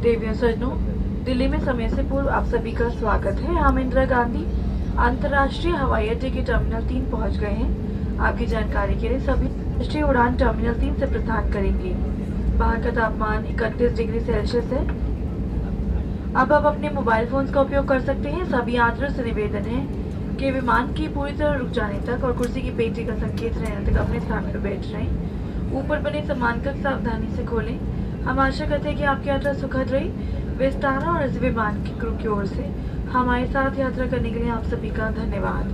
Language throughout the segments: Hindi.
देवियों सज्जनों, दिल्ली में समय से पूर्व आप सभी का स्वागत है। हम इंदिरा गांधी अंतर्राष्ट्रीय हवाई अड्डे के टर्मिनल 3 पहुंच गए हैं। आपकी जानकारी के लिए सभी राष्ट्रीय उड़ान टर्मिनल 3 से प्रस्थान करेंगे। बाहर का तापमान 31 डिग्री सेल्सियस है। अब आप अपने मोबाइल फोन्स का उपयोग कर सकते हैं। सभी यात्रियों से निवेदन है कि विमान की पूरी तरह रुक जाने तक और कुर्सी की पेटी का संकेत रहने तक अपने स्थान पर बैठ रहें। ऊपर बने सामान कक्ष सावधानी से खोलें। हम आशा करते हैं कि आपकी यात्रा सुखद रही। विस्तारा और इस विमान की क्रू की ओर से हमारे साथ यात्रा करने के लिए आप सभी का धन्यवाद।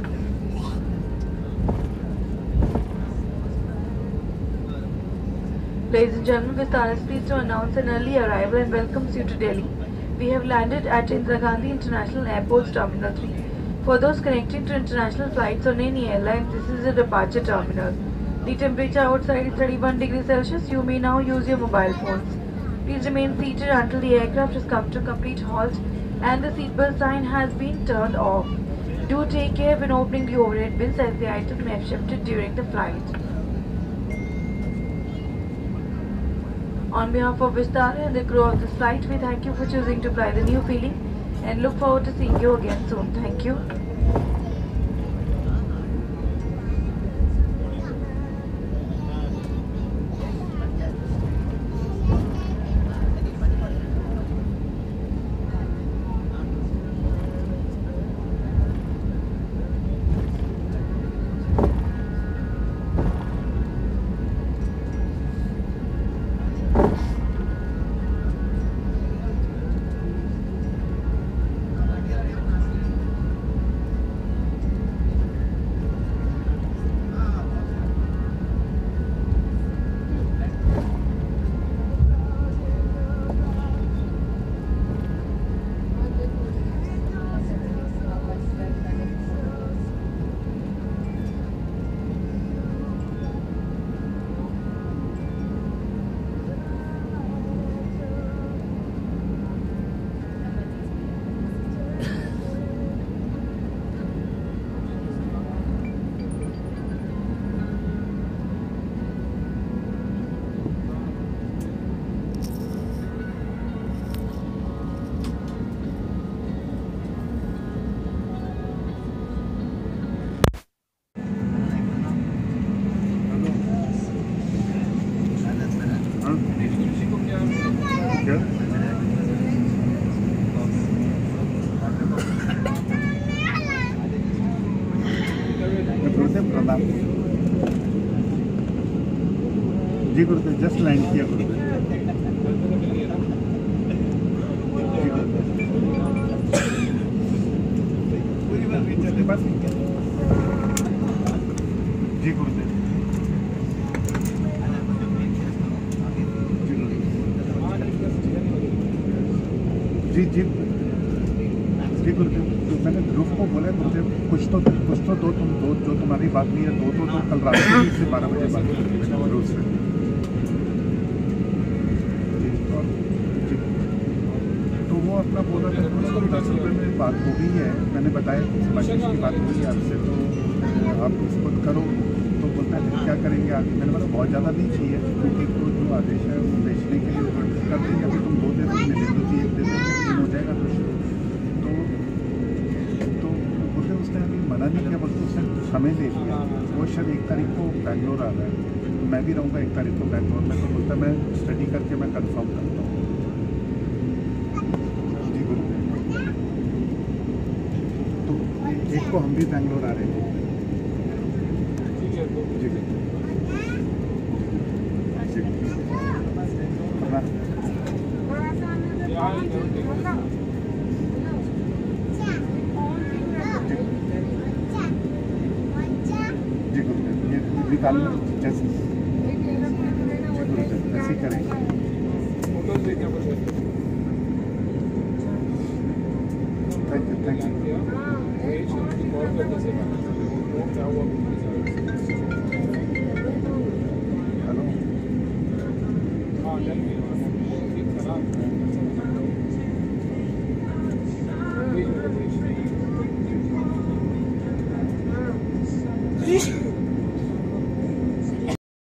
Ladies and gentlemen, Vistara is pleased to announce an early arrival and welcomes you to Delhi. We have landed at Indira Gandhi International Airport's Terminal 3. For those connecting to international flights on any airline, this is a departure terminal. The temperature outside is 31 degrees Celsius. You may now use your mobile phones. Please remain seated until the aircraft has come to a complete halt and the seatbelt sign has been turned off. Do take care when opening the overhead bins as the items may have shifted during the flight. On behalf of Vistara and the crew of this flight, we thank you for choosing to fly the new feeling and look forward to seeing you again soon. Thank you. Ji Gurudev just land किया गुरुदेव। जी गुरुदेव जी जी जी गुरुदेव। तो मैंने ध्रुव को बोला गुरुदेव कुछ तो दो तुम दो जो तुम्हारी बात नहीं है दो कल रात से 12 बजे बात ध्रुव से। तो वो अपना बोला था उसको 10 रुपये में बात हो गई है। मैंने बताया बाकी की बात हुई है आपसे तो आप इसको करो। तो बोलता है क्या करेंगे आगे। मैंने बोला बहुत ज़्यादा नहीं चाहिए क्योंकि तो जो आदेश है वो बेचने के लिए कर देंगे। अभी तुम 2 दे दो मैं दे दूँगी 1 दे देंगे 3 हो जाएगा तो बोलते उसने अभी मना नहीं किया बोलते उसने समय दे दिया। वो शायद 1 तारीख को बैंगलोर आ रहा है तो मैं भी रहूँगा 1 तारीख को बैंगलोर में। तो बोलता मैं स्टडी करके मैं कंफर्म करता हूँ। जी गुरुदेव तो एक को हम भी बैंगलोर आ रहे हैं। जी जी गुरुदेव ये निकाल जैसे जी गुरुदेव ऐसे ही करेंगे। Thank you.